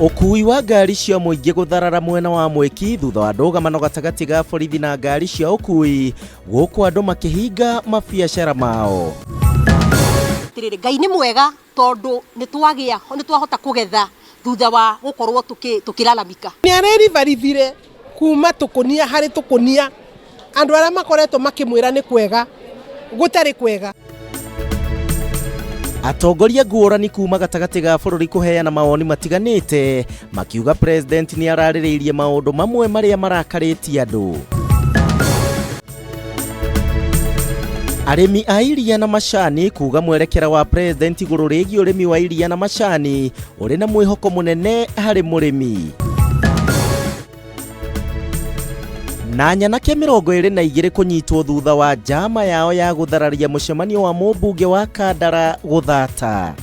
Ukui wa ngari cia muingi gutharara mwena wa Mwiki thutha wa ndũgamano gatagati ga borithi na ngari cia ukui guku andu makihinga mabiacara mao. Ngai ni mwega tondu nitwahota kugetha thutha wa gukorwo tukilalamika. Ni arerivarithire kuma tukunia hari tukunia andu ara makoretwo makimwira ni kwega gutari kwega. Atongoria ngũrani kuma gatagati ga bũrũri kuheana mawoni matiganite makiuga president ni ararĩrĩirie maũndũ mamwe maria marakarĩtie andũ. Arĩmi a iria na macani kuga mwerekera wa president igũrũ rĩgiĩ ũrĩmi wa iria na macani ũrĩ na mwĩhoko mũnene harĩ mũrĩmi. Na nyanake 22 kunyitwo thutha wa njama yao ya guthararia mũcemanio wa mũmbunge wa Kandara guthata.